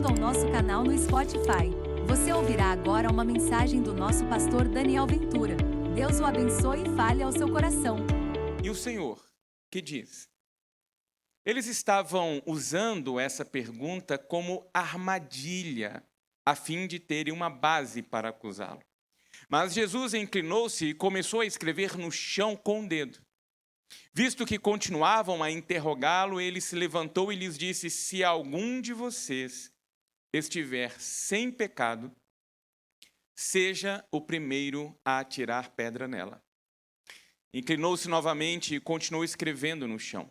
bem-vindo ao nosso canal no Spotify. Você ouvirá agora uma mensagem do nosso pastor Daniel Ventura. Deus o abençoe e fale ao seu coração. E o Senhor, que diz? Eles estavam usando essa pergunta como armadilha, a fim de terem uma base para acusá-lo. Mas Jesus inclinou-se e começou a escrever no chão com o dedo. Visto que continuavam a interrogá-lo, ele se levantou e lhes disse: se algum de vocês estiver sem pecado, seja o primeiro a atirar pedra nela. Inclinou-se novamente e continuou escrevendo no chão.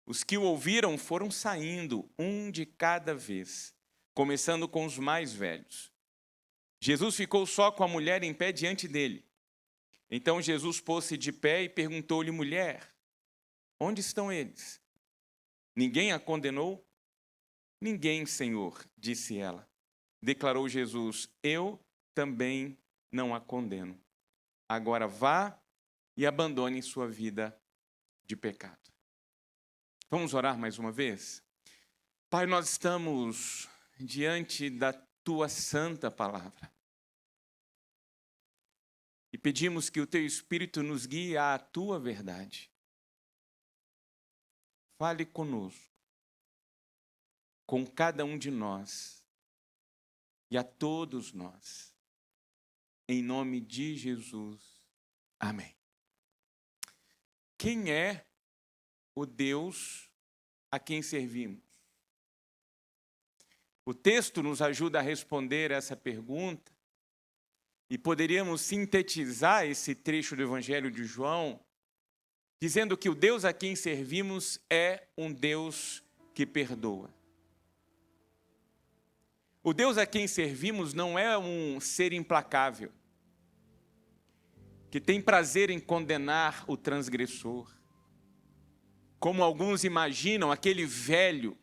Os que o ouviram foram saindo, um de cada vez, começando com os mais velhos. Jesus ficou só com a mulher em pé diante dele. Então Jesus pôs-se de pé e perguntou-lhe: mulher, onde estão eles? Ninguém a condenou? Ninguém, Senhor, disse ela. Declarou Jesus: eu também não a condeno. Agora vá e abandone sua vida de pecado. Vamos orar mais uma vez? Pai, nós estamos diante da tua santa palavra. E pedimos que o teu Espírito nos guie à tua verdade. Fale conosco, com cada um de nós e a todos nós. Em nome de Jesus. Amém. Quem é o Deus a quem servimos? O texto nos ajuda a responder essa pergunta. E poderíamos sintetizar esse trecho do Evangelho de João, dizendo que o Deus a quem servimos é um Deus que perdoa. O Deus a quem servimos não é um ser implacável, que tem prazer em condenar o transgressor. Como alguns imaginam, aquele velho,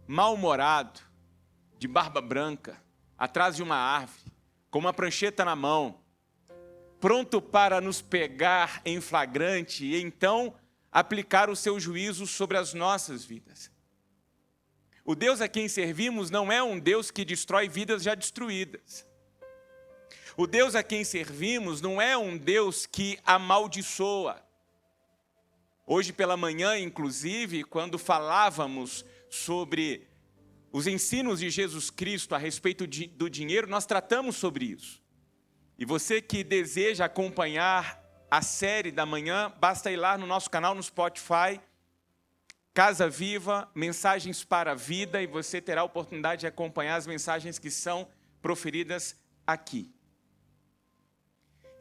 mal-humorado, de barba branca, atrás de uma árvore, com uma prancheta na mão, pronto para nos pegar em flagrante e então aplicar o seu juízo sobre as nossas vidas. O Deus a quem servimos não é um Deus que destrói vidas já destruídas. O Deus a quem servimos não é um Deus que amaldiçoa. Hoje pela manhã, inclusive, quando falávamos sobre os ensinos de Jesus Cristo a respeito do dinheiro, nós tratamos sobre isso. E você que deseja acompanhar a série da manhã, basta ir lá no nosso canal no Spotify, Casa Viva, Mensagens para a Vida, e você terá a oportunidade de acompanhar as mensagens que são proferidas aqui.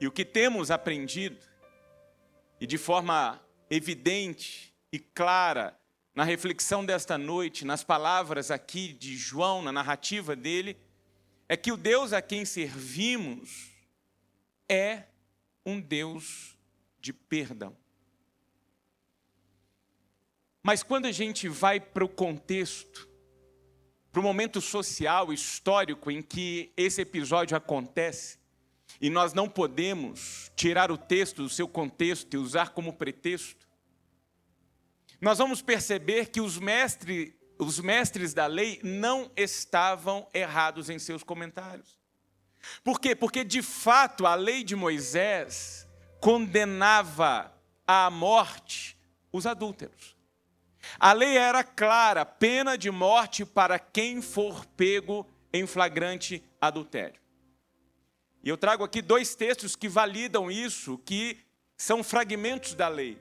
E o que temos aprendido, e de forma evidente e clara, na reflexão desta noite, nas palavras aqui de João, na narrativa dele, é que o Deus a quem servimos é um Deus de perdão. Mas quando a gente vai para o contexto, para o momento social, histórico em que esse episódio acontece, e nós não podemos tirar o texto do seu contexto e usar como pretexto, nós vamos perceber que os mestres da lei não estavam errados em seus comentários. Por quê? Porque, de fato, a lei de Moisés condenava à morte os adúlteros. A lei era clara, pena de morte para quem for pego em flagrante adultério. E eu trago aqui dois textos que validam isso, que são fragmentos da lei.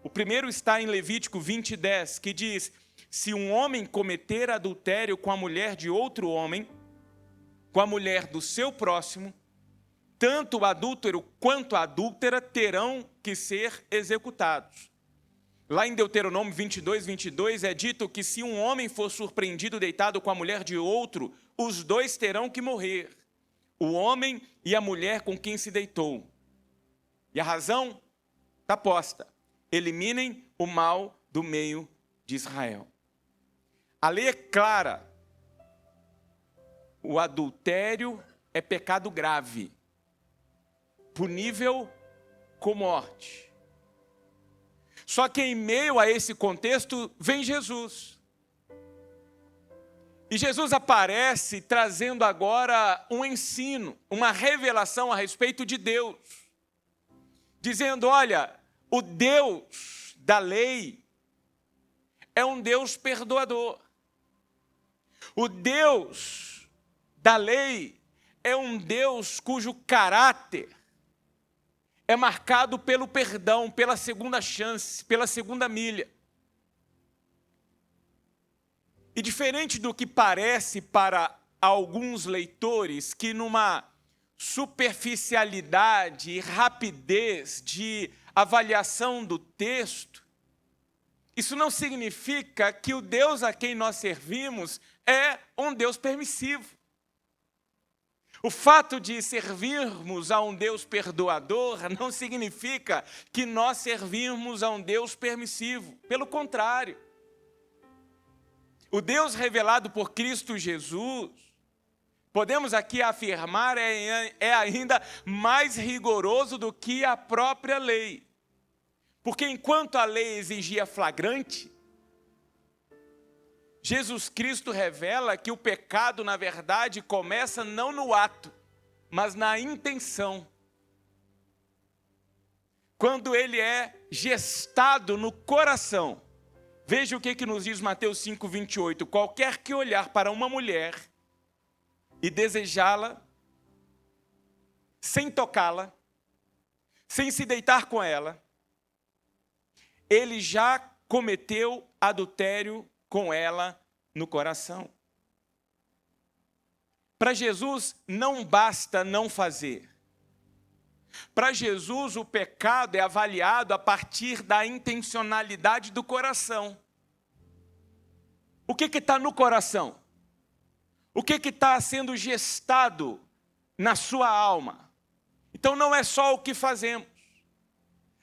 O primeiro está em Levítico 20:10, que diz: se um homem cometer adultério com a mulher de outro homem, com a mulher do seu próximo, tanto o adúltero quanto a adúltera terão que ser executados. Lá em Deuteronômio 22:22 é dito que se um homem for surpreendido deitado com a mulher de outro, os dois terão que morrer, o homem e a mulher com quem se deitou. E a razão está posta: eliminem o mal do meio de Israel. A lei é clara. O adultério é pecado grave, punível com morte. Só que em meio a esse contexto vem Jesus. E Jesus aparece trazendo agora um ensino, uma revelação a respeito de Deus. Dizendo, olha, o Deus da lei é um Deus perdoador. O Deus da lei é um Deus cujo caráter é marcado pelo perdão, pela segunda chance, pela segunda milha. E diferente do que parece para alguns leitores, que numa superficialidade e rapidez de avaliação do texto, isso não significa que o Deus a quem nós servimos é um Deus permissivo. O fato de servirmos a um Deus perdoador não significa que nós servirmos a um Deus permissivo. Pelo contrário. O Deus revelado por Cristo Jesus, podemos aqui afirmar, é ainda mais rigoroso do que a própria lei. Porque enquanto a lei exigia flagrante, Jesus Cristo revela que o pecado, na verdade, começa não no ato, mas na intenção. Quando ele é gestado no coração. Veja o que nos diz Mateus 5:28. Qualquer que olhar para uma mulher e desejá-la, sem tocá-la, sem se deitar com ela, ele já cometeu adultério com ela no coração. Para Jesus não basta não fazer. Para Jesus, o pecado é avaliado a partir da intencionalidade do coração. O que está no coração? O que está sendo gestado na sua alma? Então não é só o que fazemos.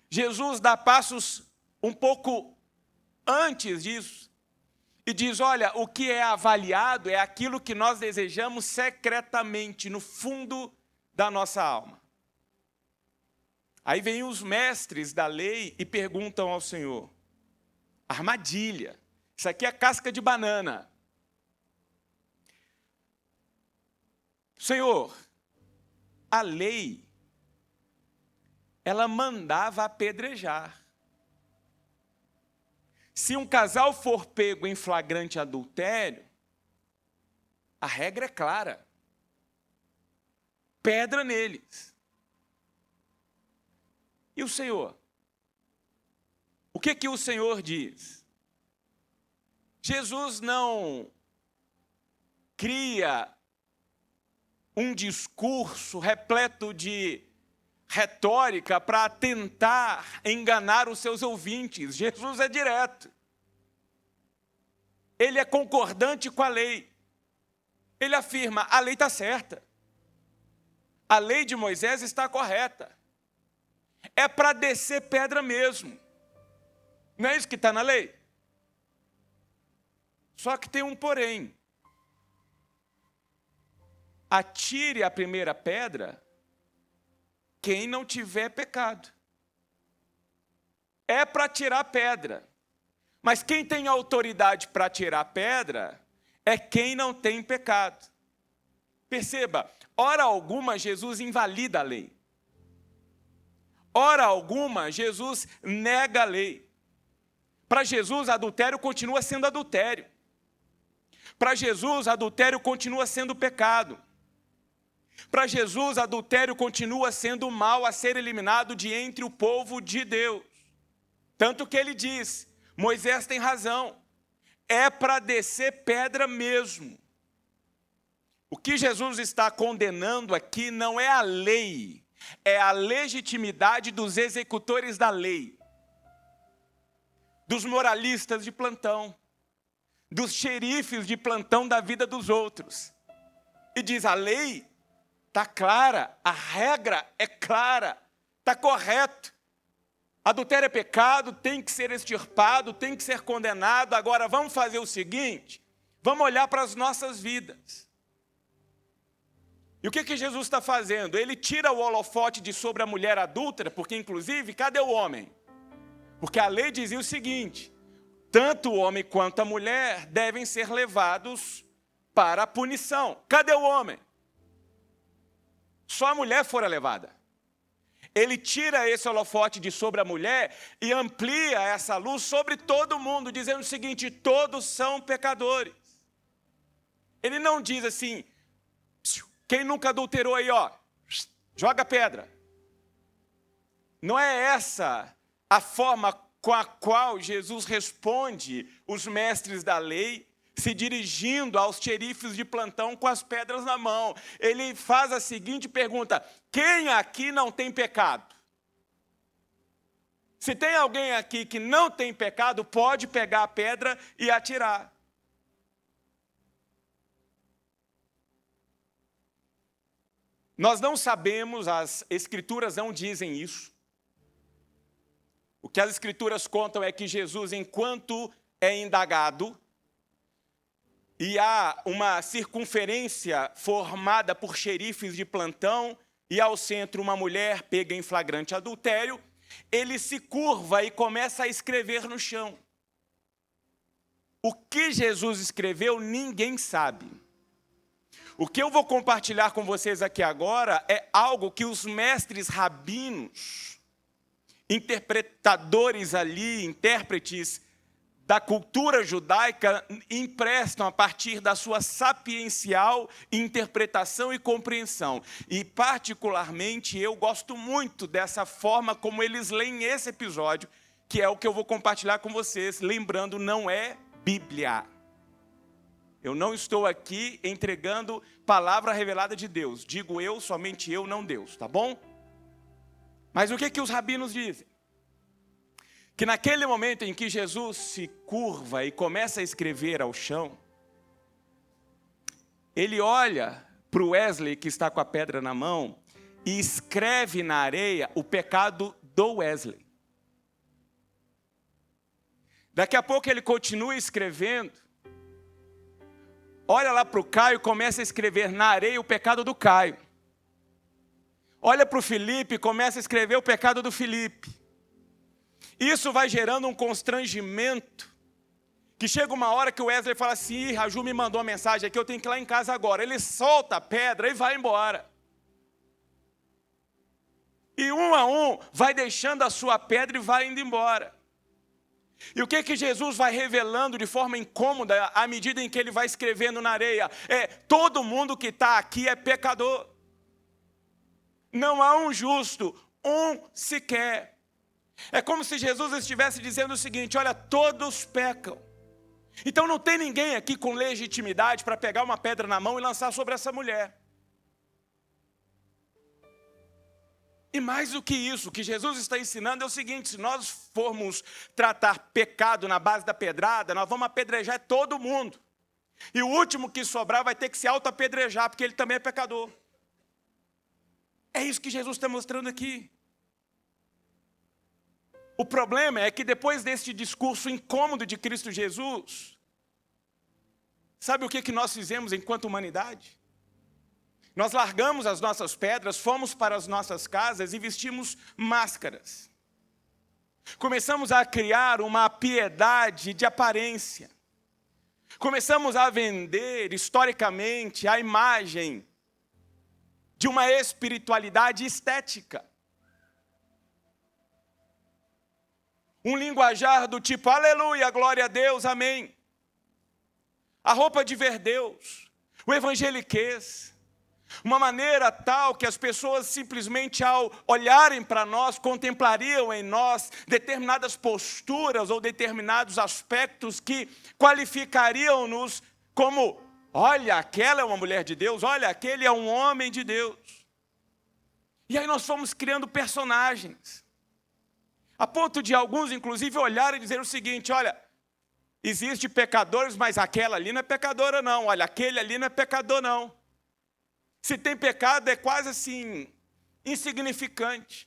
Jesus dá passos um pouco antes disso e diz, olha, o que é avaliado é aquilo que nós desejamos secretamente, no fundo da nossa alma. Aí vêm os mestres da lei e perguntam ao Senhor, armadilha, isso aqui é casca de banana. Senhor, a lei, ela mandava apedrejar. Se um casal for pego em flagrante adultério, a regra é clara. Pedra neles. E o Senhor? O que o Senhor diz? Jesus não cria um discurso repleto de retórica para tentar enganar os seus ouvintes. Jesus é direto. Ele é concordante com a lei. Ele afirma, a lei está certa. A lei de Moisés está correta. É para descer pedra mesmo. Não é isso que está na lei? Só que tem um porém. Atire a primeira pedra quem não tiver pecado. É para tirar pedra. Mas quem tem autoridade para tirar pedra é quem não tem pecado. Perceba, hora alguma Jesus invalida a lei. Hora alguma Jesus nega a lei. Para Jesus, adultério continua sendo adultério. Para Jesus, adultério continua sendo pecado. Para Jesus, adultério continua sendo mal a ser eliminado de entre o povo de Deus. Tanto que ele diz, Moisés tem razão, é para descer pedra mesmo. O que Jesus está condenando aqui não é a lei, é a legitimidade dos executores da lei, dos moralistas de plantão, dos xerifes de plantão da vida dos outros. E diz, a lei está clara, a regra é clara, está correto. Adultério é pecado, tem que ser extirpado, tem que ser condenado. Agora vamos fazer o seguinte, vamos olhar para as nossas vidas. E o que Jesus está fazendo? Ele tira o holofote de sobre a mulher adúltera, porque inclusive, cadê o homem? Porque a lei dizia o seguinte, tanto o homem quanto a mulher devem ser levados para a punição. Cadê o homem? Só a mulher fora levada. Ele tira esse holofote de sobre a mulher e amplia essa luz sobre todo mundo, dizendo o seguinte: todos são pecadores. Ele não diz assim, quem nunca adulterou aí, ó, joga pedra. Não é essa a forma com a qual Jesus responde os mestres da lei, se dirigindo aos xerifes de plantão com as pedras na mão. Ele faz a seguinte pergunta: quem aqui não tem pecado? Se tem alguém aqui que não tem pecado, pode pegar a pedra e atirar. Nós não sabemos, as escrituras não dizem isso. O que as escrituras contam é que Jesus, enquanto é indagado, e há uma circunferência formada por xerifes de plantão, e ao centro uma mulher pega em flagrante adultério, ele se curva e começa a escrever no chão. O que Jesus escreveu, ninguém sabe. O que eu vou compartilhar com vocês aqui agora é algo que os mestres rabinos, interpretadores ali, intérpretes da cultura judaica, emprestam a partir da sua sapiencial interpretação e compreensão. E, particularmente, eu gosto muito dessa forma como eles leem esse episódio, que é o que eu vou compartilhar com vocês. Lembrando, não é Bíblia. Eu não estou aqui entregando palavra revelada de Deus. Digo eu, somente eu, não Deus, tá bom? Mas o que os rabinos dizem? Que naquele momento em que Jesus se curva e começa a escrever ao chão, ele olha para o Wesley, que está com a pedra na mão, e escreve na areia o pecado do Wesley. Daqui a pouco ele continua escrevendo, olha lá para o Caio e começa a escrever na areia o pecado do Caio. Olha para o Felipe e começa a escrever o pecado do Felipe. Isso vai gerando um constrangimento, que chega uma hora que o Wesley fala assim: a Ju me mandou uma mensagem aqui, eu tenho que ir lá em casa agora. Ele solta a pedra e vai embora. E um a um vai deixando a sua pedra e vai indo embora. E o que Jesus vai revelando de forma incômoda, à medida em que ele vai escrevendo na areia? Todo mundo que está aqui é pecador. Não há um justo, um sequer. É como se Jesus estivesse dizendo o seguinte: olha, todos pecam. Então não tem ninguém aqui com legitimidade para pegar uma pedra na mão e lançar sobre essa mulher. E mais do que isso, o que Jesus está ensinando é o seguinte: se nós formos tratar pecado na base da pedrada, nós vamos apedrejar todo mundo. E o último que sobrar vai ter que se auto-apedrejar, porque ele também é pecador. É isso que Jesus está mostrando aqui. O problema é que depois deste discurso incômodo de Cristo Jesus, sabe o que nós fizemos enquanto humanidade? Nós largamos as nossas pedras, fomos para as nossas casas e vestimos máscaras. Começamos a criar uma piedade de aparência. Começamos a vender, historicamente, a imagem de uma espiritualidade estética. Um linguajar do tipo, aleluia, glória a Deus, amém. A roupa de ver Deus, o evangeliquez. Uma maneira tal que as pessoas simplesmente ao olharem para nós, contemplariam em nós determinadas posturas ou determinados aspectos que qualificariam-nos como, olha, aquela é uma mulher de Deus, olha, aquele é um homem de Deus. E aí nós fomos criando personagens. A ponto de alguns, inclusive, olharem e dizer o seguinte: olha, existem pecadores, mas aquela ali não é pecadora não, olha, aquele ali não é pecador não. Se tem pecado é quase assim, insignificante.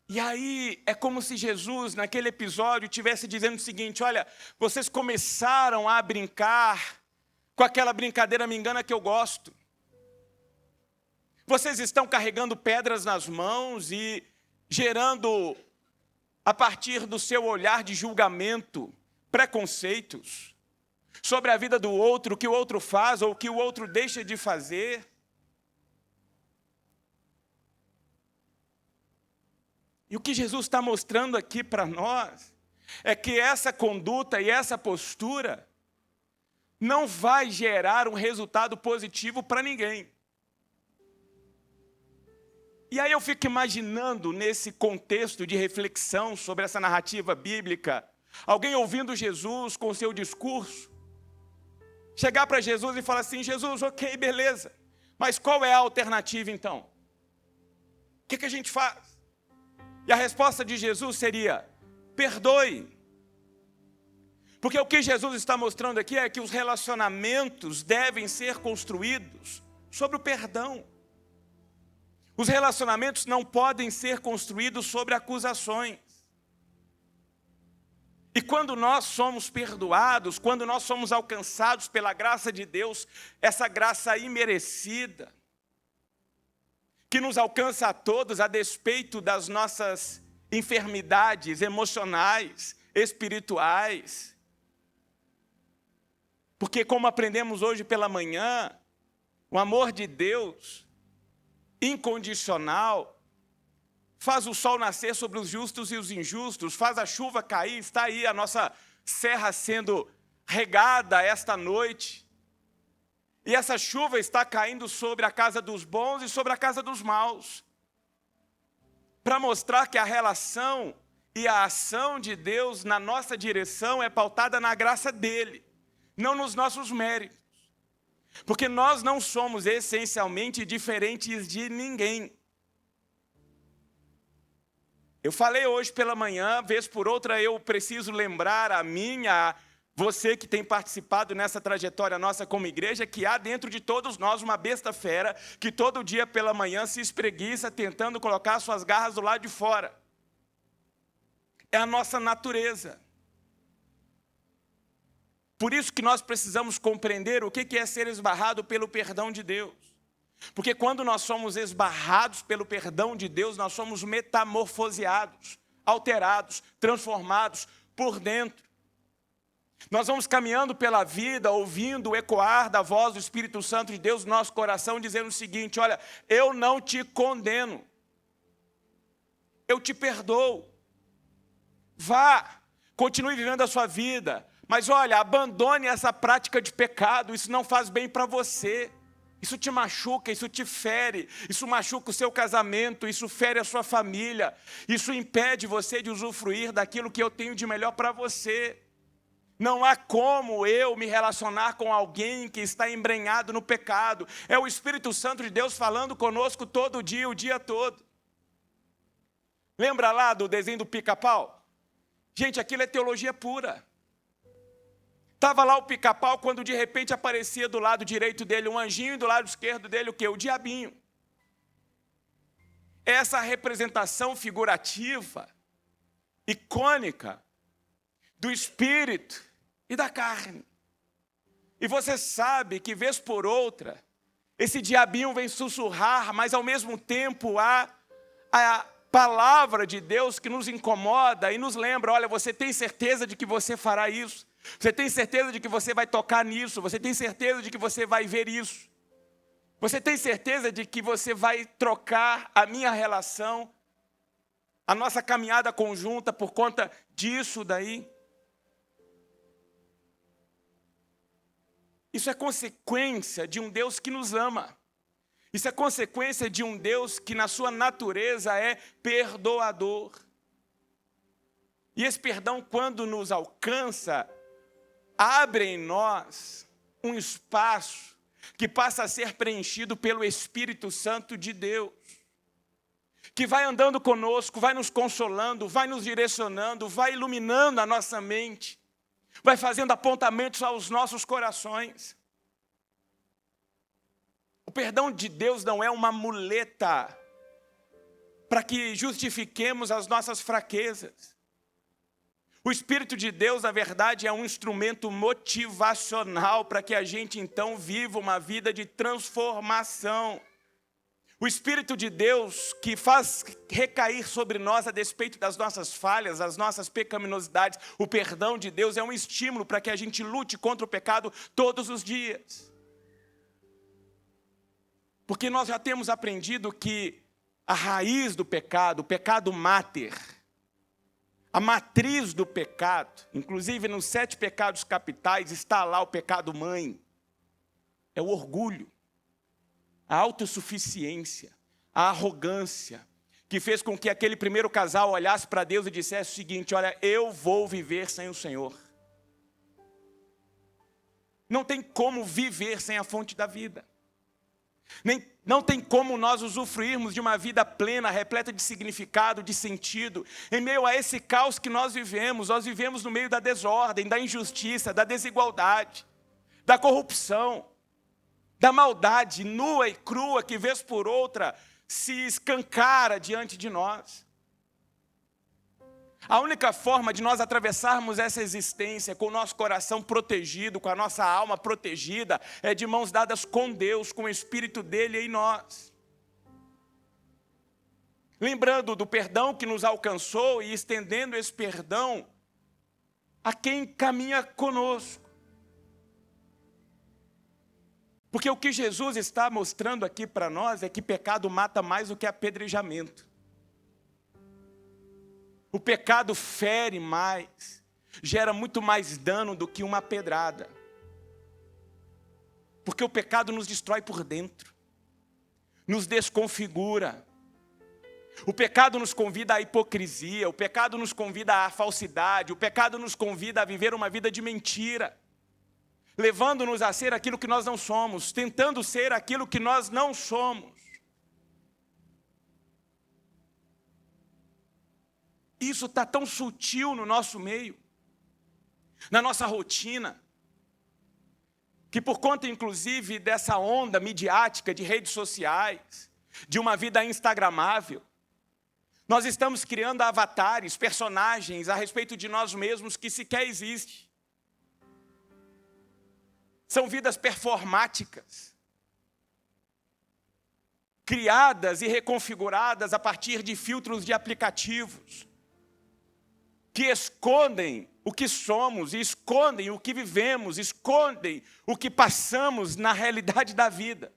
E aí é como se Jesus, naquele episódio, estivesse dizendo o seguinte: olha, vocês começaram a brincar com aquela brincadeira me engana que eu gosto. Vocês estão carregando pedras nas mãos e gerando, a partir do seu olhar de julgamento, preconceitos sobre a vida do outro, o que o outro faz ou o que o outro deixa de fazer. E o que Jesus está mostrando aqui para nós é que essa conduta e essa postura não vai gerar um resultado positivo para ninguém. E aí eu fico imaginando, nesse contexto de reflexão sobre essa narrativa bíblica, alguém ouvindo Jesus com o seu discurso, chegar para Jesus e falar assim: Jesus, ok, beleza, mas qual é a alternativa então? O que a gente faz? E a resposta de Jesus seria: perdoe. Porque o que Jesus está mostrando aqui é que os relacionamentos devem ser construídos sobre o perdão. Os relacionamentos não podem ser construídos sobre acusações. E quando nós somos perdoados, quando nós somos alcançados pela graça de Deus, essa graça imerecida, que nos alcança a todos a despeito das nossas enfermidades emocionais, espirituais. Porque, como aprendemos hoje pela manhã, o amor de Deus, incondicional, faz o sol nascer sobre os justos e os injustos, faz a chuva cair, está aí a nossa serra sendo regada esta noite. E essa chuva está caindo sobre a casa dos bons e sobre a casa dos maus, para mostrar que a relação e a ação de Deus na nossa direção é pautada na graça dele, não nos nossos méritos. Porque nós não somos essencialmente diferentes de ninguém. Eu falei hoje pela manhã, vez por outra eu preciso lembrar a você que tem participado nessa trajetória nossa como igreja, que há dentro de todos nós uma besta fera, que todo dia pela manhã se espreguiça tentando colocar suas garras do lado de fora. É a nossa natureza. Por isso que nós precisamos compreender o que é ser esbarrado pelo perdão de Deus. Porque quando nós somos esbarrados pelo perdão de Deus, nós somos metamorfoseados, alterados, transformados por dentro. Nós vamos caminhando pela vida, ouvindo o ecoar da voz do Espírito Santo de Deus no nosso coração, dizendo o seguinte: olha, eu não te condeno, eu te perdoo. Vá, continue vivendo a sua vida, mas olha, abandone essa prática de pecado, isso não faz bem para você. Isso te machuca, isso te fere, isso machuca o seu casamento, isso fere a sua família, isso impede você de usufruir daquilo que eu tenho de melhor para você. Não há como eu me relacionar com alguém que está embrenhado no pecado. É o Espírito Santo de Deus falando conosco todo dia, o dia todo. Lembra lá do desenho do Pica-Pau? Gente, aquilo é teologia pura. Estava lá o Pica-Pau quando de repente aparecia do lado direito dele um anjinho e do lado esquerdo dele o quê? O diabinho. Essa representação figurativa, icônica, do espírito e da carne. E você sabe que, vez por outra, esse diabinho vem sussurrar, mas ao mesmo tempo há a palavra de Deus que nos incomoda e nos lembra: olha, você tem certeza de que você fará isso? Você tem certeza de que você vai tocar nisso? Você tem certeza de que você vai ver isso? Você tem certeza de que você vai trocar a minha relação, a nossa caminhada conjunta por conta disso daí? Isso é consequência de um Deus que nos ama. Isso é consequência de um Deus que na sua natureza é perdoador. E esse perdão, quando nos alcança, abre em nós um espaço que passa a ser preenchido pelo Espírito Santo de Deus, que vai andando conosco, vai nos consolando, vai nos direcionando, vai iluminando a nossa mente, vai fazendo apontamentos aos nossos corações. O perdão de Deus não é uma muleta para que justifiquemos as nossas fraquezas. O Espírito de Deus, na verdade, é um instrumento motivacional para que a gente, então, viva uma vida de transformação. O Espírito de Deus que faz recair sobre nós a despeito das nossas falhas, as nossas pecaminosidades. O perdão de Deus é um estímulo para que a gente lute contra o pecado todos os dias. Porque nós já temos aprendido que a raiz do pecado, o pecado máter, a matriz do pecado, inclusive nos 7 pecados capitais, está lá o pecado mãe. É o orgulho, a autossuficiência, a arrogância, que fez com que aquele primeiro casal olhasse para Deus e dissesse o seguinte: olha, eu vou viver sem o Senhor. Não tem como viver sem a fonte da vida. Não tem como nós usufruirmos de uma vida plena, repleta de significado, de sentido. Em meio a esse caos que nós vivemos no meio da desordem, da injustiça, da desigualdade, da corrupção, da maldade nua e crua que vez por outra se escancara diante de nós. A única forma de nós atravessarmos essa existência com o nosso coração protegido, com a nossa alma protegida, é de mãos dadas com Deus, com o Espírito dele em nós. Lembrando do perdão que nos alcançou e estendendo esse perdão a quem caminha conosco. Porque o que Jesus está mostrando aqui para nós é que pecado mata mais do que apedrejamento. O pecado fere mais, gera muito mais dano do que uma pedrada. Porque o pecado nos destrói por dentro, nos desconfigura. O pecado nos convida à hipocrisia, o pecado nos convida à falsidade, o pecado nos convida a viver uma vida de mentira, levando-nos a ser aquilo que nós não somos, tentando ser aquilo que nós não somos. Isso está tão sutil no nosso meio, na nossa rotina, que por conta, inclusive, dessa onda midiática de redes sociais, de uma vida instagramável, nós estamos criando avatares, personagens a respeito de nós mesmos que sequer existem. São vidas performáticas, criadas e reconfiguradas a partir de filtros de aplicativos, que escondem o que somos, escondem o que vivemos, escondem o que passamos na realidade da vida.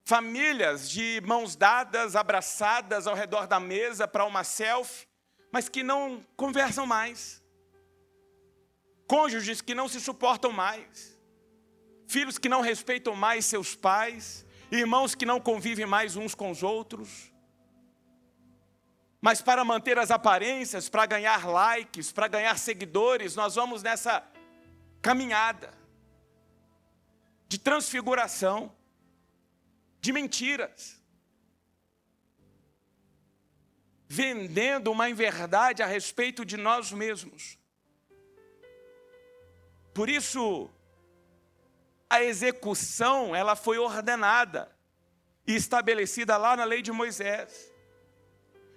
Famílias de mãos dadas, abraçadas ao redor da mesa para uma selfie, mas que não conversam mais. Cônjuges que não se suportam mais. Filhos que não respeitam mais seus pais. Irmãos que não convivem mais uns com os outros. Mas para manter as aparências, para ganhar likes, para ganhar seguidores, nós vamos nessa caminhada de transfiguração, de mentiras, vendendo uma inverdade a respeito de nós mesmos. Por isso, a execução, ela foi ordenada e estabelecida lá na lei de Moisés,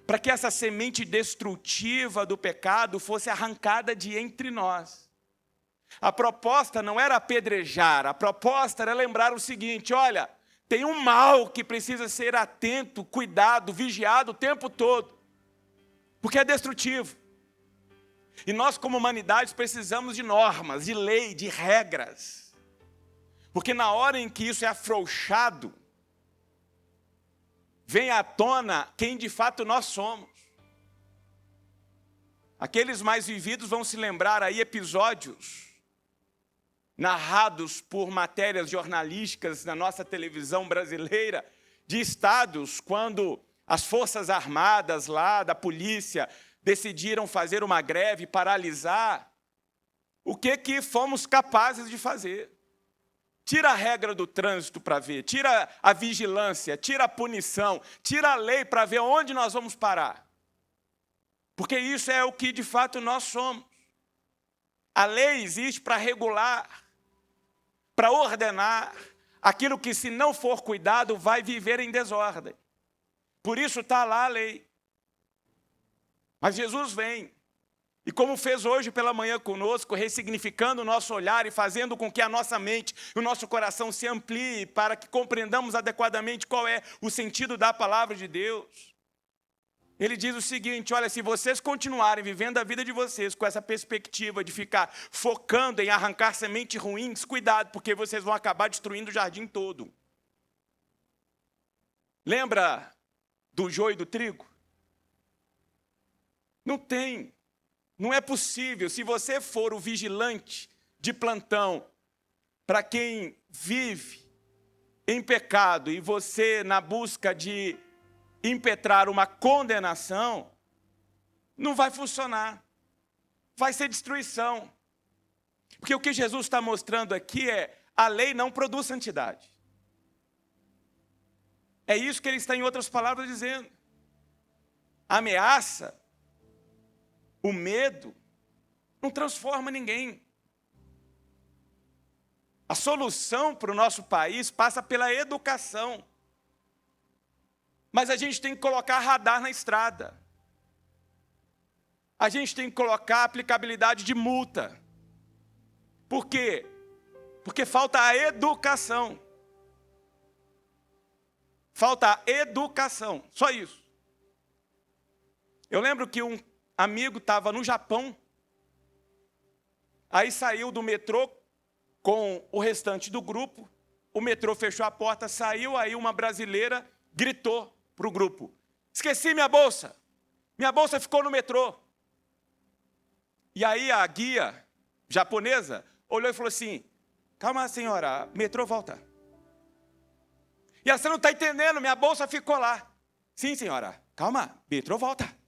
para que essa semente destrutiva do pecado fosse arrancada de entre nós. A proposta não era apedrejar, a proposta era lembrar o seguinte: olha, tem um mal que precisa ser atento, cuidado, vigiado o tempo todo, porque é destrutivo. E nós, como humanidade, precisamos de normas, de lei, de regras. Porque na hora em que isso é afrouxado, vem à tona quem de fato nós somos. Aqueles mais vividos vão se lembrar aí episódios narrados por matérias jornalísticas na nossa televisão brasileira, de estados quando as forças armadas lá da polícia decidiram fazer uma greve, paralisar. O que fomos capazes de fazer? Tira a regra do trânsito para ver, tira a vigilância, tira a punição, tira a lei para ver onde nós vamos parar. Porque isso é o que de fato nós somos. A lei existe para regular, para ordenar aquilo que, se não for cuidado, vai viver em desordem. Por isso está lá a lei. Mas Jesus vem E como fez hoje pela manhã conosco, ressignificando o nosso olhar e fazendo com que a nossa mente e o nosso coração se amplie para que compreendamos adequadamente qual é o sentido da palavra de Deus. Ele diz o seguinte: olha, se vocês continuarem vivendo a vida de vocês com essa perspectiva de ficar focando em arrancar sementes ruins, cuidado, porque vocês vão acabar destruindo o jardim todo. Lembra do joio e do trigo? Não é possível, se você for o vigilante de plantão para quem vive em pecado e você na busca de impetrar uma condenação, não vai funcionar. Vai ser destruição. Porque o que Jesus está mostrando aqui é: a lei não produz santidade. É isso que ele está, em outras palavras, dizendo. A ameaça, o medo, não transforma ninguém. A solução para o nosso país passa pela educação. Mas a gente tem que colocar radar na estrada. A gente tem que colocar aplicabilidade de multa. Por quê? Porque falta a educação. Falta a educação, só isso. Eu lembro que um amigo estava no Japão, aí saiu do metrô com o restante do grupo, o metrô fechou a porta, saiu, aí uma brasileira gritou para o grupo: esqueci minha bolsa ficou no metrô. E aí a guia japonesa olhou e falou assim: calma senhora, metrô volta. E você não está entendendo, minha bolsa ficou lá. Sim senhora, calma, metrô volta.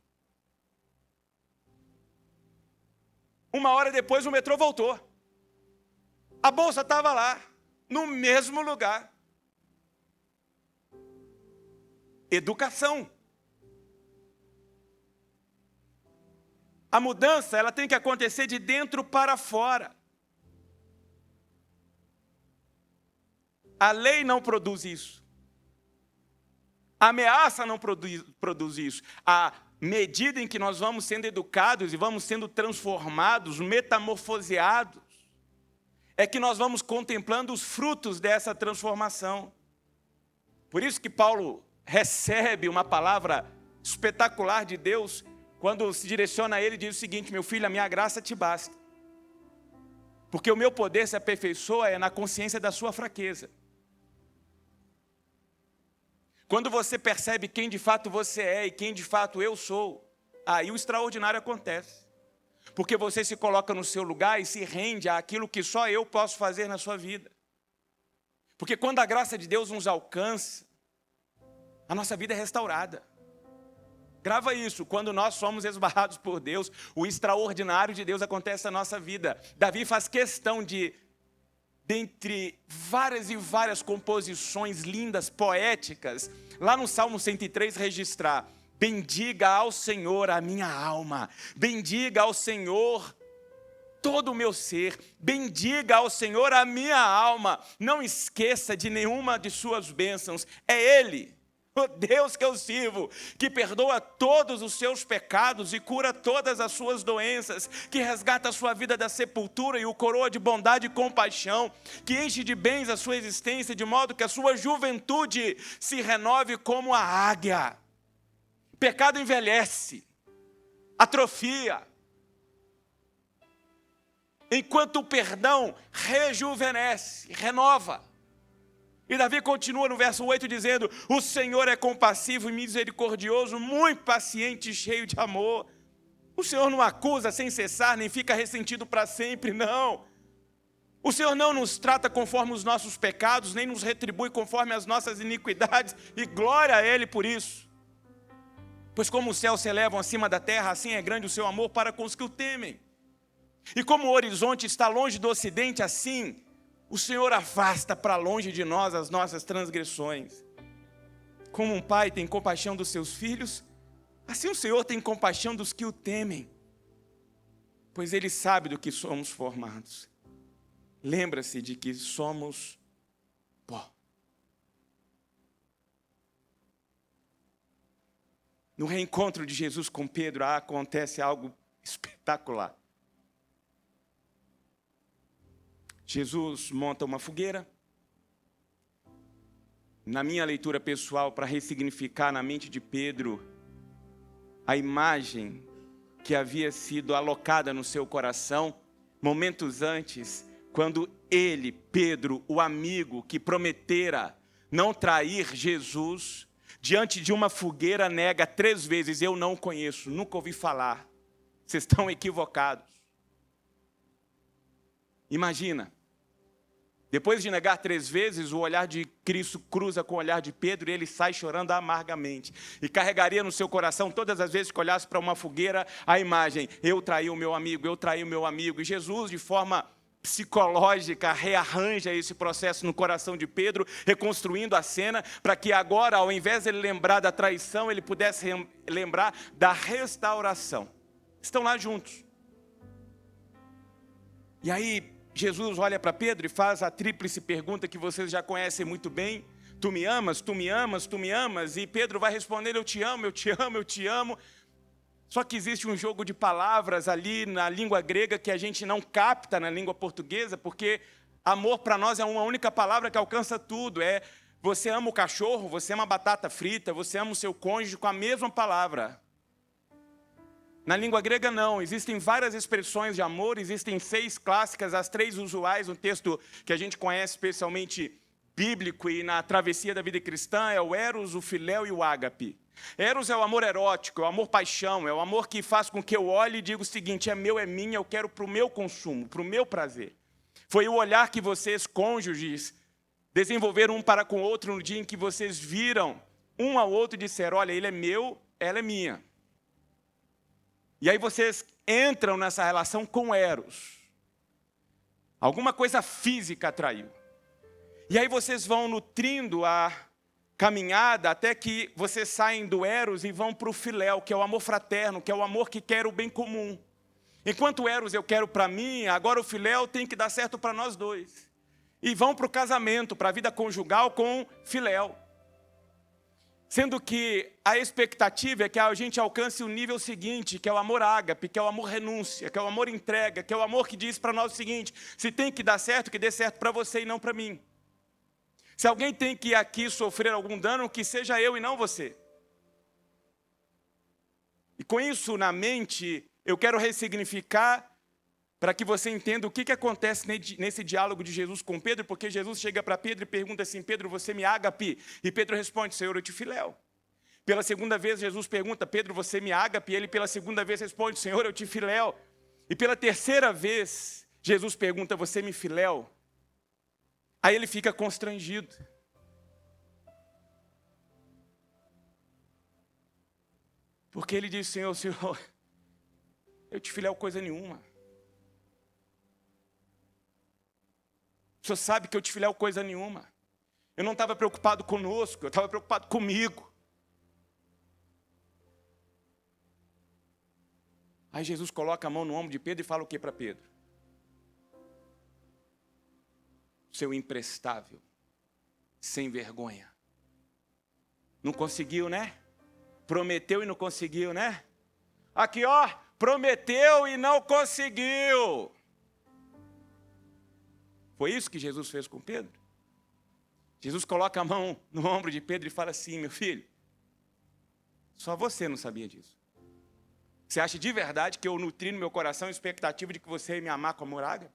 Uma hora depois o metrô voltou. A bolsa estava lá, no mesmo lugar. Educação. A mudança, ela tem que acontecer de dentro para fora. A lei não produz isso. A ameaça não produz isso. À medida em que nós vamos sendo educados e vamos sendo transformados, metamorfoseados, é que nós vamos contemplando os frutos dessa transformação. Por isso que Paulo recebe uma palavra espetacular de Deus, quando se direciona a ele, diz o seguinte: meu filho, a minha graça te basta. Porque o meu poder se aperfeiçoa na consciência da sua fraqueza. Quando você percebe quem de fato você é e quem de fato eu sou, aí o extraordinário acontece. Porque você se coloca no seu lugar e se rende àquilo que só eu posso fazer na sua vida. Porque quando a graça de Deus nos alcança, a nossa vida é restaurada. Grava isso: quando nós somos esbarrados por Deus, o extraordinário de Deus acontece na nossa vida. Davi faz questão de, dentre várias e várias composições lindas, poéticas, lá no Salmo 103 registrar: bendiga ao Senhor a minha alma, bendiga ao Senhor todo o meu ser, bendiga ao Senhor a minha alma, não esqueça de nenhuma de suas bênçãos. É Ele, o Deus que eu sirvo, que perdoa todos os seus pecados e cura todas as suas doenças, que resgata a sua vida da sepultura e o coroa de bondade e compaixão, que enche de bens a sua existência, de modo que a sua juventude se renove como a águia. Pecado envelhece, atrofia, enquanto o perdão rejuvenesce, renova. E Davi continua no verso 8 dizendo: o Senhor é compassivo e misericordioso, muito paciente e cheio de amor. O Senhor não acusa sem cessar, nem fica ressentido para sempre, não. O Senhor não nos trata conforme os nossos pecados, nem nos retribui conforme as nossas iniquidades, e glória a Ele por isso. Pois como os céus se elevam acima da terra, assim é grande o seu amor para com os que o temem. E como o horizonte está longe do ocidente, assim o Senhor afasta para longe de nós as nossas transgressões. Como um pai tem compaixão dos seus filhos, assim o Senhor tem compaixão dos que o temem, pois Ele sabe do que somos formados. Lembra-se de que somos pó. No reencontro de Jesus com Pedro, acontece algo Espetacular. Jesus monta uma fogueira. Na minha leitura pessoal, para ressignificar na mente de Pedro a imagem que havia sido alocada no seu coração momentos antes, quando ele, Pedro, o amigo que prometera não trair Jesus, diante de uma fogueira nega 3 vezes: eu não o conheço, nunca ouvi falar. Vocês estão equivocados. Imagina, depois de negar 3 vezes, o olhar de Cristo cruza com o olhar de Pedro e ele sai chorando amargamente. E carregaria no seu coração, todas as vezes que olhasse para uma fogueira, a imagem: eu traí o meu amigo, eu traí o meu amigo. E Jesus, de forma psicológica, rearranja esse processo no coração de Pedro, reconstruindo a cena, para que agora, ao invés de ele lembrar da traição, ele pudesse lembrar da restauração. Estão lá juntos. E aí, Jesus olha para Pedro e faz a tríplice pergunta que vocês já conhecem muito bem: tu me amas, tu me amas, tu me amas? E Pedro vai responder: eu te amo, eu te amo, eu te amo. Só que existe um jogo de palavras ali na língua grega que a gente não capta na língua portuguesa, porque amor para nós é uma única palavra que alcança tudo. É: você ama o cachorro, você ama a batata frita, você ama o seu cônjuge com a mesma palavra. Na língua grega não, existem várias expressões de amor, existem 6 clássicas, as 3 usuais, um texto que a gente conhece especialmente bíblico e na travessia da vida cristã, é o eros, o filéu e o ágape. Eros é o amor erótico, é o amor paixão, é o amor que faz com que eu olhe e diga o seguinte: é meu, é minha, eu quero para o meu consumo, para o meu prazer. Foi o olhar que vocês, cônjuges, desenvolveram um para com o outro no dia em que vocês viram um ao outro e disseram: olha, ele é meu, ela é minha. E aí vocês entram nessa relação com eros. Alguma coisa física atraiu. E aí vocês vão nutrindo a caminhada até que vocês saem do eros e vão para o filéu, que é o amor fraterno, que é o amor que quer o bem comum. Enquanto o eros eu quero para mim, agora o filéu tem que dar certo para nós dois. E vão para o casamento, para a vida conjugal com filéu. Sendo que a expectativa é que a gente alcance o nível seguinte, que é o amor ágape, que é o amor renúncia, que é o amor entrega, que é o amor que diz para nós o seguinte: se tem que dar certo, que dê certo para você e não para mim. Se alguém tem que aqui sofrer algum dano, que seja eu e não você. E com isso na mente, eu quero ressignificar para que você entenda o que acontece nesse diálogo de Jesus com Pedro, porque Jesus chega para Pedro e pergunta assim: Pedro, você me ágape? E Pedro responde: Senhor, eu te filéu. Pela segunda vez, Jesus pergunta: Pedro, você me ágape? E ele pela segunda vez responde: Senhor, eu te filéu. E pela terceira vez, Jesus pergunta: você me filéu? Aí ele fica constrangido. Porque ele diz: Senhor, eu te filéu coisa nenhuma. O senhor sabe que eu te filéu coisa nenhuma. Eu não estava preocupado conosco, eu estava preocupado comigo. Aí Jesus coloca a mão no ombro de Pedro e fala o que para Pedro? Seu imprestável, sem vergonha. Não conseguiu, né? Prometeu e não conseguiu, né? Aqui, ó, prometeu e não conseguiu. Foi isso que Jesus fez com Pedro? Jesus coloca a mão no ombro de Pedro e fala assim: meu filho, só você não sabia disso. Você acha de verdade que eu nutri no meu coração a expectativa de que você ia me amar com amor ágape?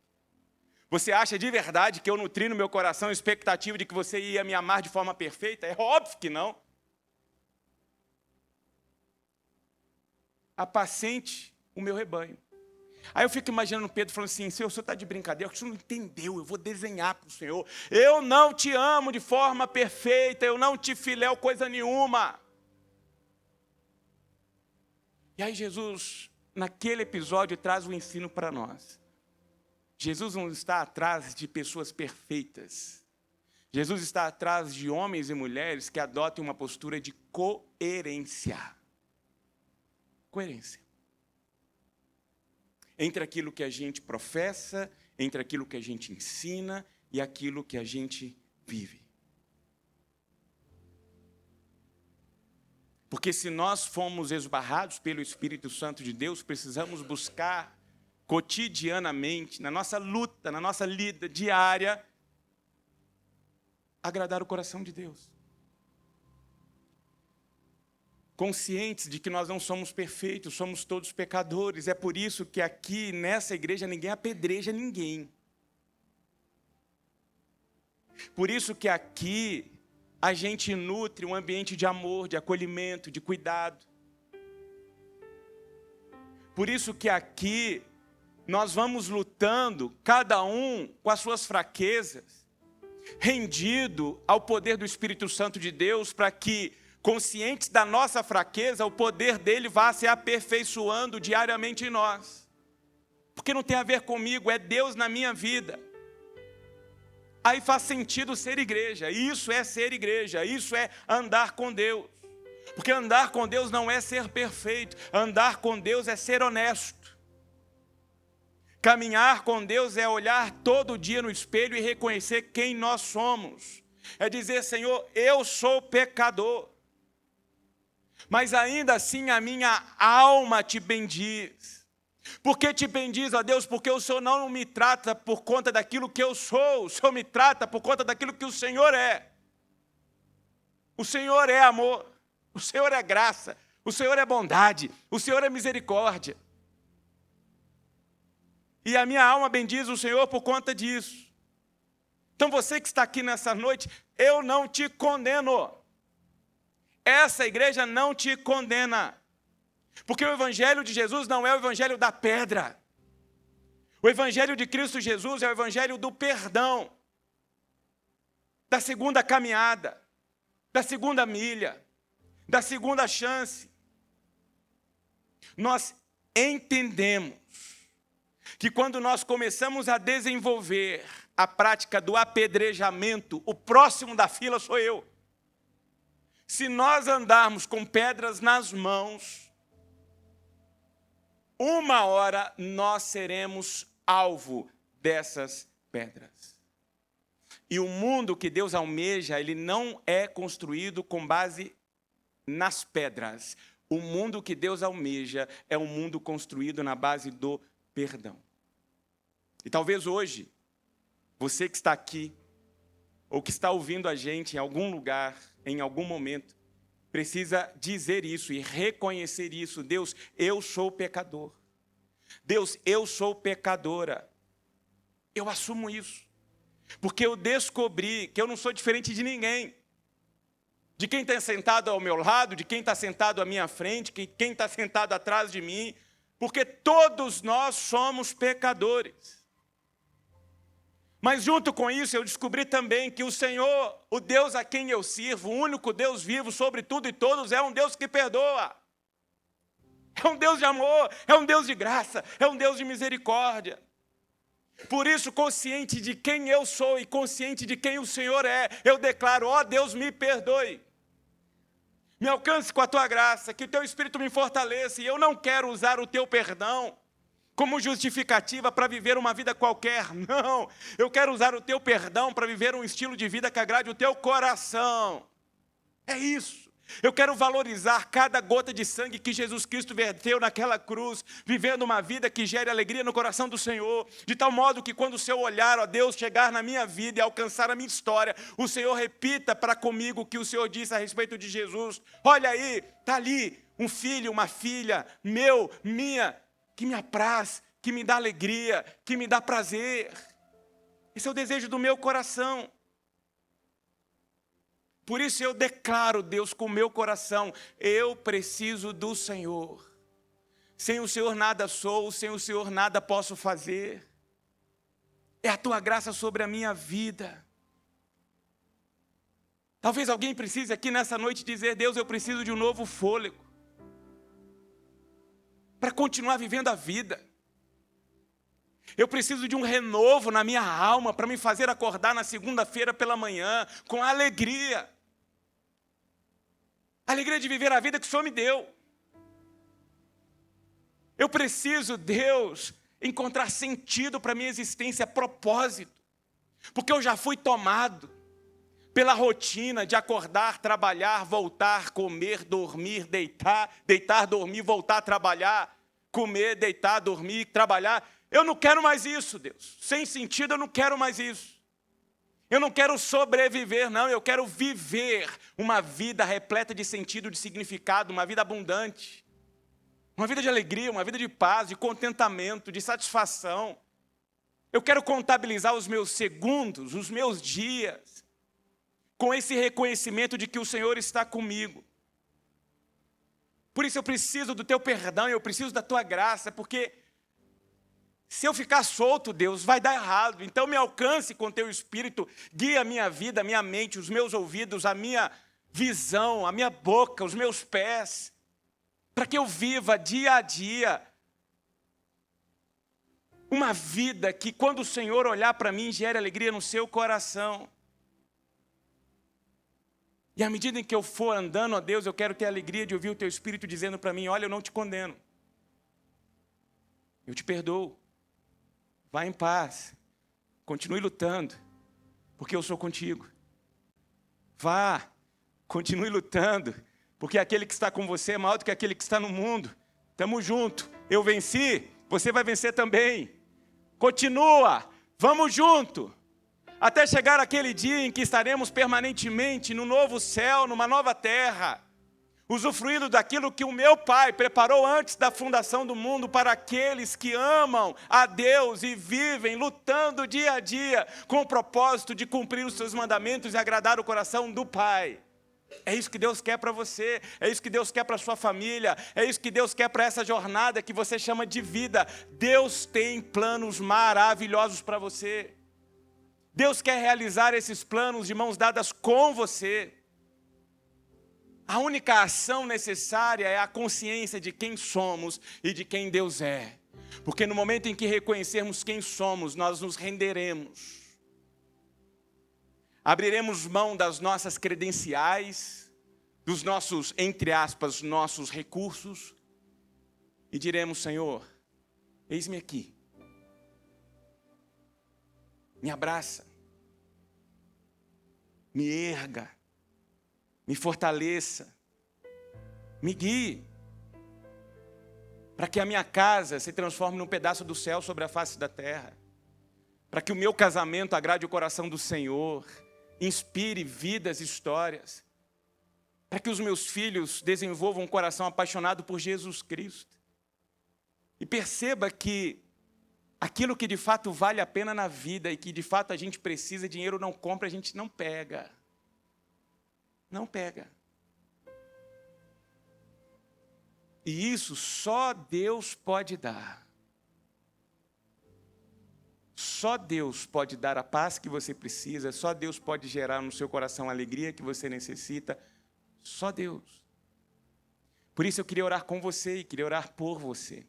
Você acha de verdade que eu nutri no meu coração a expectativa de que você ia me amar de forma perfeita? É óbvio que não. Apacente o meu rebanho. Aí eu fico imaginando Pedro falando assim: Senhor, o senhor está de brincadeira, o senhor não entendeu, eu vou desenhar para o Senhor. Eu não te amo de forma perfeita, eu não te filéu coisa nenhuma. E aí Jesus, naquele episódio, traz um ensino para nós. Jesus não está atrás de pessoas perfeitas. Jesus está atrás de homens e mulheres que adotem uma postura de coerência. Coerência. Entre aquilo que a gente professa, entre aquilo que a gente ensina e aquilo que a gente vive. Porque se nós fomos esbarrados pelo Espírito Santo de Deus, precisamos buscar cotidianamente, na nossa luta, na nossa lida diária, agradar o coração de Deus. Conscientes de que nós não somos perfeitos, somos todos pecadores. É por isso que aqui, nessa igreja, ninguém apedreja ninguém. Por isso que aqui a gente nutre um ambiente de amor, de acolhimento, de cuidado. Por isso que aqui nós vamos lutando, cada um com as suas fraquezas, rendido ao poder do Espírito Santo de Deus, para que, conscientes da nossa fraqueza, o poder dele vá se aperfeiçoando diariamente em nós. Porque não tem a ver comigo, é Deus na minha vida. Aí faz sentido ser igreja, isso é ser igreja, isso é andar com Deus. Porque andar com Deus não é ser perfeito, andar com Deus é ser honesto. Caminhar com Deus é olhar todo dia no espelho e reconhecer quem nós somos. É dizer, Senhor, eu sou pecador, mas ainda assim a minha alma te bendiz. Por que te bendiz, ó Deus? Porque o Senhor não me trata por conta daquilo que eu sou, o Senhor me trata por conta daquilo que o Senhor é. O Senhor é amor, o Senhor é graça, o Senhor é bondade, o Senhor é misericórdia. E a minha alma bendiz o Senhor por conta disso. Então você que está aqui nessa noite, eu não te condeno. Essa igreja não te condena. Porque o evangelho de Jesus não é o evangelho da pedra. O evangelho de Cristo Jesus é o evangelho do perdão, da segunda caminhada, da segunda milha, da segunda chance. Nós entendemos que quando nós começamos a desenvolver a prática do apedrejamento, o próximo da fila sou eu. Se nós andarmos com pedras nas mãos, uma hora nós seremos alvo dessas pedras. E o mundo que Deus almeja, ele não é construído com base nas pedras. O mundo que Deus almeja é um mundo construído na base do perdão. E talvez hoje, você que está aqui, ou que está ouvindo a gente em algum lugar, em algum momento, precisa dizer isso e reconhecer isso. Deus, eu sou pecador. Deus, eu sou pecadora. Eu assumo isso. Porque eu descobri que eu não sou diferente de ninguém. De quem está sentado ao meu lado, de quem está sentado à minha frente, de quem está sentado atrás de mim. Porque todos nós somos pecadores. Mas junto com isso eu descobri também que o Senhor, o Deus a quem eu sirvo, o único Deus vivo sobre tudo e todos, é um Deus que perdoa. É um Deus de amor, é um Deus de graça, é um Deus de misericórdia. Por isso, consciente de quem eu sou e consciente de quem o Senhor é, eu declaro, ó Deus, me perdoe. Me alcance com a tua graça, que o teu Espírito me fortaleça, e eu não quero usar o teu perdão como justificativa para viver uma vida qualquer. Não, eu quero usar o teu perdão para viver um estilo de vida que agrade o teu coração. É isso. Eu quero valorizar cada gota de sangue que Jesus Cristo verteu naquela cruz, vivendo uma vida que gere alegria no coração do Senhor, de tal modo que quando o seu olhar, ó Deus, chegar na minha vida e alcançar a minha história, o Senhor repita para comigo o que o Senhor disse a respeito de Jesus. Olha aí, está ali um filho, uma filha, meu, minha, que me apraz, que me dá alegria, que me dá prazer. Esse é o desejo do meu coração. Por isso eu declaro, Deus, com o meu coração, eu preciso do Senhor. Sem o Senhor nada sou, sem o Senhor nada posso fazer. É a tua graça sobre a minha vida. Talvez alguém precise aqui nessa noite dizer, Deus, eu preciso de um novo fôlego para continuar vivendo a vida. Eu preciso de um renovo na minha alma para me fazer acordar na segunda-feira pela manhã com alegria. Alegria de viver a vida que o Senhor me deu. Eu preciso, Deus, encontrar sentido para a minha existência, propósito. Porque eu já fui tomado pela rotina de acordar, trabalhar, voltar, comer, dormir, deitar, dormir, voltar a trabalhar, comer, deitar, dormir, trabalhar. Eu não quero mais isso, Deus. Sem sentido, eu não quero mais isso. Eu não quero sobreviver, não. Eu quero viver uma vida repleta de sentido, de significado, uma vida abundante. Uma vida de alegria, uma vida de paz, de contentamento, de satisfação. Eu quero contabilizar os meus segundos, os meus dias, com esse reconhecimento de que o Senhor está comigo. Por isso eu preciso do teu perdão, eu preciso da tua graça, porque se eu ficar solto, Deus, vai dar errado. Então me alcance com teu Espírito, guia a minha vida, a minha mente, os meus ouvidos, a minha visão, a minha boca, os meus pés, para que eu viva dia a dia uma vida que, quando o Senhor olhar para mim, gere alegria no seu coração. E à medida em que eu for andando, ó Deus, eu quero ter a alegria de ouvir o teu Espírito dizendo para mim: olha, eu não te condeno. Eu te perdoo. Vá em paz. Continue lutando, porque eu sou contigo. Vá, continue lutando, porque aquele que está com você é maior do que aquele que está no mundo. Estamos juntos. Eu venci, você vai vencer também. Continua, vamos junto, até chegar aquele dia em que estaremos permanentemente no novo céu, numa nova terra, usufruindo daquilo que o meu Pai preparou antes da fundação do mundo para aqueles que amam a Deus e vivem lutando dia a dia com o propósito de cumprir os seus mandamentos e agradar o coração do Pai. É isso que Deus quer para você, é isso que Deus quer para a sua família, é isso que Deus quer para essa jornada que você chama de vida. Deus tem planos maravilhosos para você. Deus quer realizar esses planos de mãos dadas com você. A única ação necessária é a consciência de quem somos e de quem Deus é. Porque no momento em que reconhecermos quem somos, nós nos renderemos. Abriremos mão das nossas credenciais, dos nossos, entre aspas, nossos recursos, e diremos: Senhor, eis-me aqui. Me abraça, me erga, me fortaleça, me guie, para que a minha casa se transforme num pedaço do céu sobre a face da terra, para que o meu casamento agrade o coração do Senhor, inspire vidas e histórias, para que os meus filhos desenvolvam um coração apaixonado por Jesus Cristo. E perceba que aquilo que de fato vale a pena na vida e que de fato a gente precisa, dinheiro não compra, a gente não pega. Não pega. E isso só Deus pode dar. Só Deus pode dar a paz que você precisa, só Deus pode gerar no seu coração a alegria que você necessita, só Deus. Por isso eu queria orar com você e queria orar por você.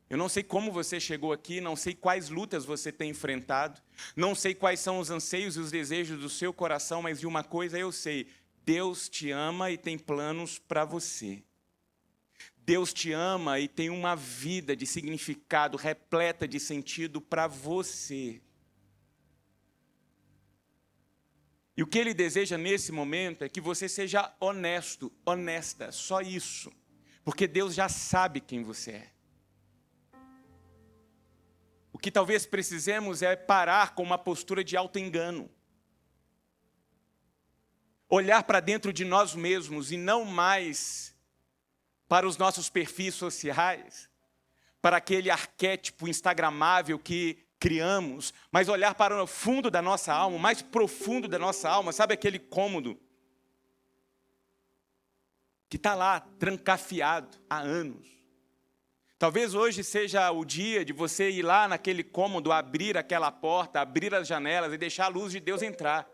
Eu não sei como você chegou aqui, não sei quais lutas você tem enfrentado, não sei quais são os anseios e os desejos do seu coração, mas de uma coisa eu sei: Deus te ama e tem planos para você. Deus te ama e tem uma vida de significado, repleta de sentido para você. E o que Ele deseja nesse momento é que você seja honesto, honesta, só isso. Porque Deus já sabe quem você é. O que talvez precisemos é parar com uma postura de auto-engano. Olhar para dentro de nós mesmos e não mais para os nossos perfis sociais, para aquele arquétipo instagramável que criamos, mas olhar para o fundo da nossa alma, o mais profundo da nossa alma, sabe aquele cômodo que está lá trancafiado há anos. Talvez hoje seja o dia de você ir lá naquele cômodo, abrir aquela porta, abrir as janelas e deixar a luz de Deus entrar.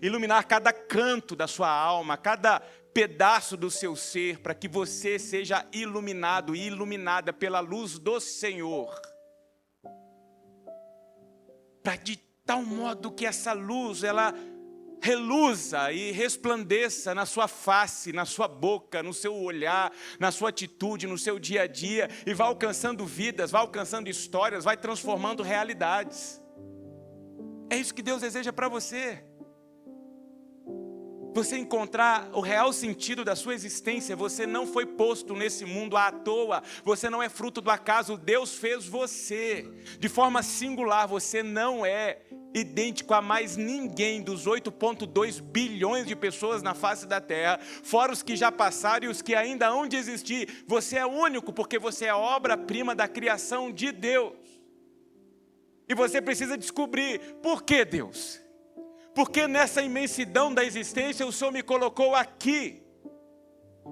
Iluminar cada canto da sua alma, cada pedaço do seu ser, para que você seja iluminado e iluminada pela luz do Senhor. Para de tal modo que essa luz, ela reluza e resplandeça na sua face, na sua boca, no seu olhar, na sua atitude, no seu dia a dia, e vai alcançando vidas, vai alcançando histórias, vai transformando realidades. É isso que Deus deseja para você. Você encontrar o real sentido da sua existência. Você não foi posto nesse mundo à toa. Você não é fruto do acaso. Deus fez você de forma singular. Você não é idêntico a mais ninguém dos 8,2 bilhões de pessoas na face da terra, fora os que já passaram e os que ainda hão de existir. Você é único porque você é obra-prima da criação de Deus. E você precisa descobrir por que Deus? Porque nessa imensidão da existência o Senhor me colocou aqui.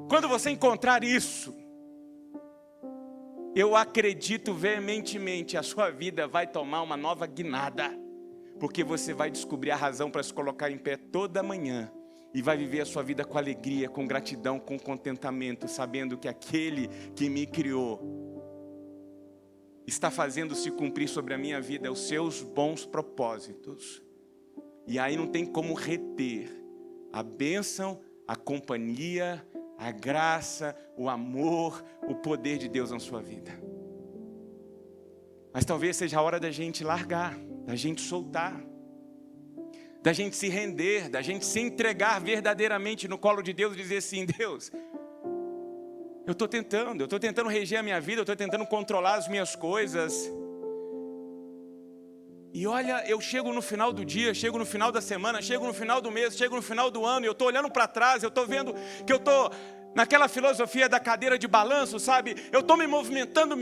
Quando você encontrar isso, eu acredito veementemente, a sua vida vai tomar uma nova guinada. Porque você vai descobrir a razão para se colocar em pé toda manhã. E vai viver a sua vida com alegria, com gratidão, com contentamento, sabendo que aquele que me criou está fazendo se cumprir sobre a minha vida os seus bons propósitos. E aí não tem como reter a bênção, a companhia, a graça, o amor, o poder de Deus na sua vida. Mas talvez seja a hora da gente largar, da gente soltar, da gente se render, da gente se entregar verdadeiramente no colo de Deus e dizer assim: Deus, eu estou tentando reger a minha vida, eu estou tentando controlar as minhas coisas. E olha, eu chego no final do dia, chego no final da semana, chego no final do mês, chego no final do ano, e eu estou olhando para trás, eu estou vendo que eu estou naquela filosofia da cadeira de balanço, sabe? Eu estou me movimentando,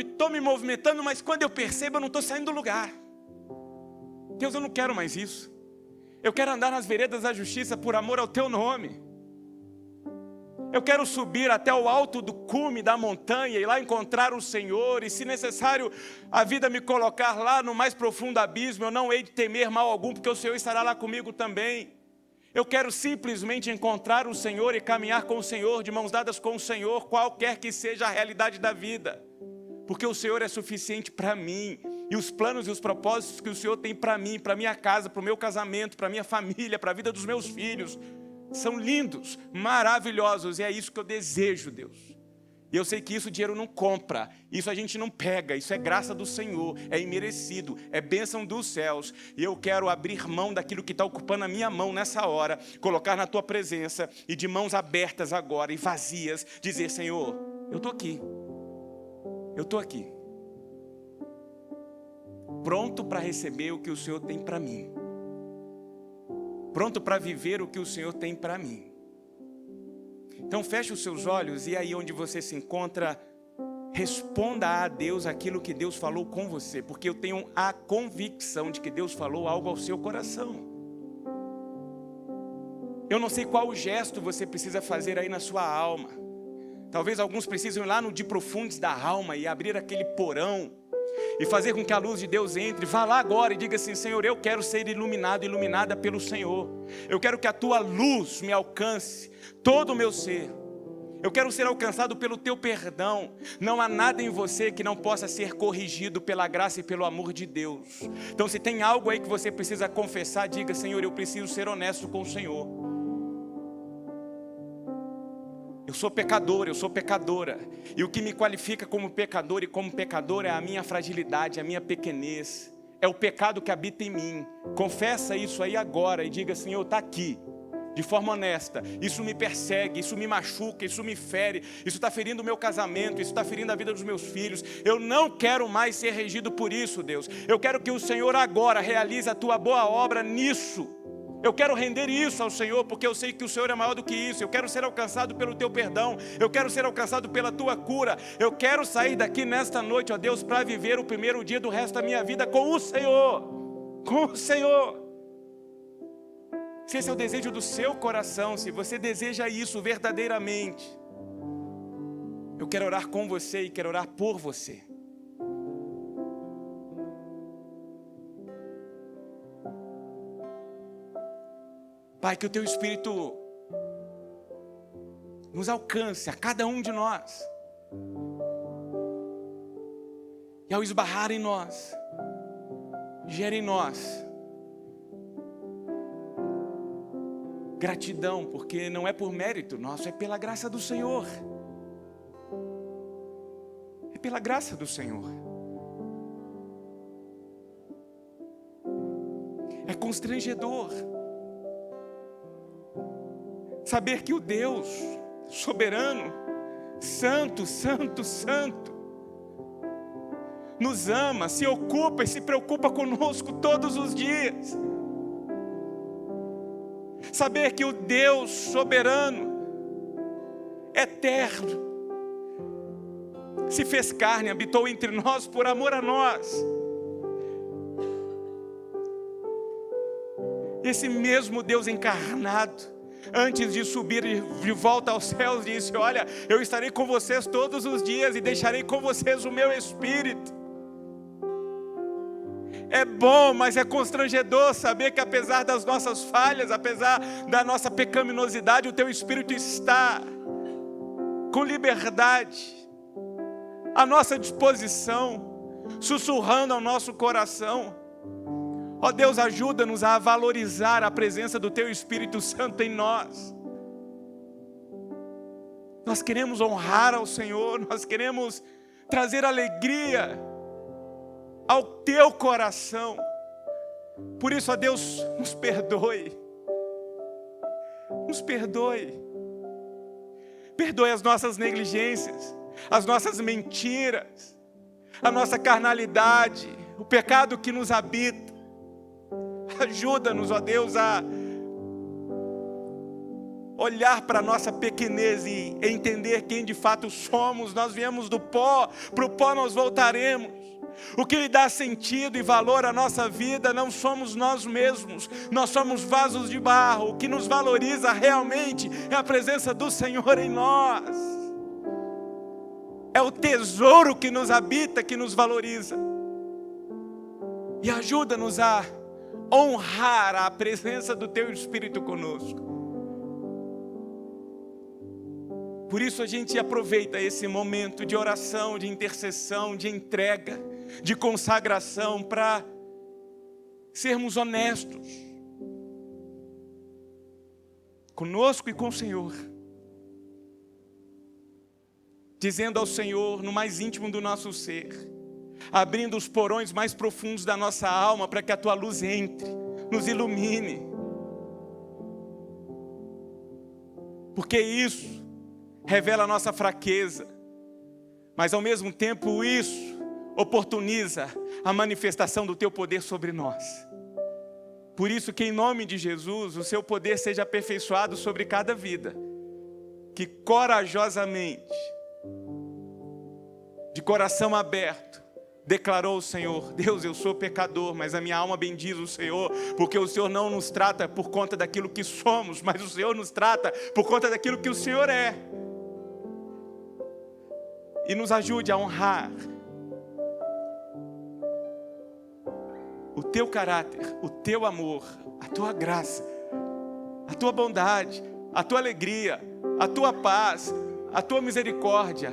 mas quando eu percebo, eu não estou saindo do lugar. Deus, eu não quero mais isso. Eu quero andar nas veredas da justiça por amor ao teu nome. Eu quero subir até o alto do cume da montanha e lá encontrar o Senhor. E se necessário a vida me colocar lá no mais profundo abismo, eu não hei de temer mal algum, porque o Senhor estará lá comigo também. Eu quero simplesmente encontrar o Senhor e caminhar com o Senhor, de mãos dadas com o Senhor, qualquer que seja a realidade da vida. Porque o Senhor é suficiente para mim. E os planos e os propósitos que o Senhor tem para mim, para minha casa, para o meu casamento, para minha família, para a vida dos meus filhos, são lindos, maravilhosos, e é isso que eu desejo, Deus. E eu sei que isso o dinheiro não compra, isso a gente não pega, isso é graça do Senhor, é imerecido, é bênção dos céus. E eu quero abrir mão daquilo que está ocupando a minha mão nessa hora, colocar na tua presença e de mãos abertas agora e vazias, dizer: Senhor, eu estou aqui, pronto para receber o que o Senhor tem para mim. Pronto para viver o que o Senhor tem para mim. Então feche os seus olhos e aí onde você se encontra, responda a Deus aquilo que Deus falou com você. Porque eu tenho a convicção de que Deus falou algo ao seu coração. Eu não sei qual gesto você precisa fazer aí na sua alma. Talvez alguns precisem ir lá no de profundos da alma e abrir aquele porão e fazer com que a luz de Deus entre. Vá lá agora e diga assim: Senhor, eu quero ser iluminado, iluminada pelo Senhor. Eu quero que a tua luz me alcance todo o meu ser. Eu quero ser alcançado pelo teu perdão. Não há nada em você que não possa ser corrigido pela graça e pelo amor de Deus. Então, se tem algo aí que você precisa confessar, diga: Senhor, eu preciso ser honesto com o Senhor. Eu sou pecador, eu sou pecadora. E o que me qualifica como pecador e como pecadora é a minha fragilidade, a minha pequenez. É o pecado que habita em mim. Confessa isso aí agora e diga: Senhor, está aqui, de forma honesta. Isso me persegue, isso me machuca, isso me fere. Isso está ferindo o meu casamento, isso está ferindo a vida dos meus filhos. Eu não quero mais ser regido por isso, Deus. Eu quero que o Senhor agora realize a tua boa obra nisso. Eu quero render isso ao Senhor, porque eu sei que o Senhor é maior do que isso. Eu quero ser alcançado pelo teu perdão. Eu quero ser alcançado pela tua cura. Eu quero sair daqui nesta noite, ó Deus, para viver o primeiro dia do resto da minha vida com o Senhor. Com o Senhor. Se esse é o desejo do seu coração, se você deseja isso verdadeiramente, eu quero orar com você e quero orar por você. Pai, que o teu Espírito nos alcance, a cada um de nós. E ao esbarrar em nós, gere em nós gratidão, porque não é por mérito nosso, é pela graça do Senhor. É pela graça do Senhor. É com constrangedor. Saber que o Deus soberano, santo, santo, santo, nos ama, se ocupa e se preocupa conosco todos os dias. Saber que o Deus soberano, eterno, se fez carne, habitou entre nós por amor a nós. Esse mesmo Deus encarnado, antes de subir de volta aos céus, disse: olha, eu estarei com vocês todos os dias e deixarei com vocês o meu Espírito. É bom, mas é constrangedor saber que apesar das nossas falhas, apesar da nossa pecaminosidade, o teu Espírito está com liberdade à nossa disposição, sussurrando ao nosso coração. Ó Deus, ajuda-nos a valorizar a presença do teu Espírito Santo em nós. Nós queremos honrar ao Senhor, nós queremos trazer alegria ao teu coração. Por isso, ó Deus, nos perdoe. Nos perdoe. Perdoe as nossas negligências, as nossas mentiras, a nossa carnalidade, o pecado que nos habita. Ajuda-nos, ó Deus, a olhar para a nossa pequenez e entender quem de fato somos. Nós viemos do pó, para o pó nós voltaremos. O que lhe dá sentido e valor à nossa vida não somos nós mesmos, nós somos vasos de barro. O que nos valoriza realmente é a presença do Senhor em nós. É o tesouro que nos habita, que nos valoriza. E ajuda-nos a honrar a presença do teu Espírito conosco. Por isso a gente aproveita esse momento de oração, de intercessão, de entrega, de consagração, para sermos honestos conosco e com o Senhor, dizendo ao Senhor no mais íntimo do nosso ser, abrindo os porões mais profundos da nossa alma para que a tua luz entre, nos ilumine, porque isso revela a nossa fraqueza, mas ao mesmo tempo isso oportuniza a manifestação do teu poder sobre nós. Por isso que em nome de Jesus o seu poder seja aperfeiçoado sobre cada vida, que corajosamente, de coração aberto, declarou o Senhor: Deus, eu sou pecador, mas a minha alma bendiz o Senhor, porque o Senhor não nos trata por conta daquilo que somos, mas o Senhor nos trata por conta daquilo que o Senhor é. E nos ajude a honrar o teu caráter, o teu amor, a tua graça, a tua bondade, a tua alegria, a tua paz, a tua misericórdia,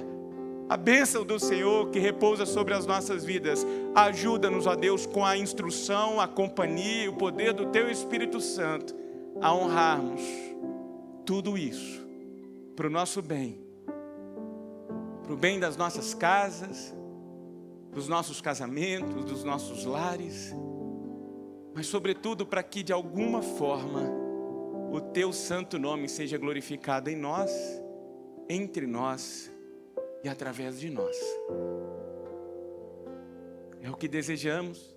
a bênção do Senhor que repousa sobre as nossas vidas. Ajuda-nos, ó Deus, com a instrução, a companhia e o poder do teu Espírito Santo, a honrarmos tudo isso para o nosso bem, para o bem das nossas casas, dos nossos casamentos, dos nossos lares, mas sobretudo para que de alguma forma o teu santo nome seja glorificado em nós, entre nós e através de nós. É o que desejamos,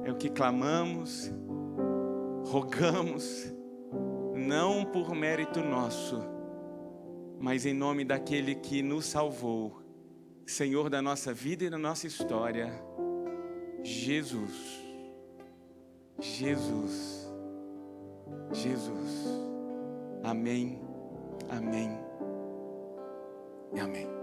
é o que clamamos, rogamos, não por mérito nosso, mas em nome daquele que nos salvou, Senhor da nossa vida e da nossa história, Jesus. Jesus. Jesus. Amém, amém e amém.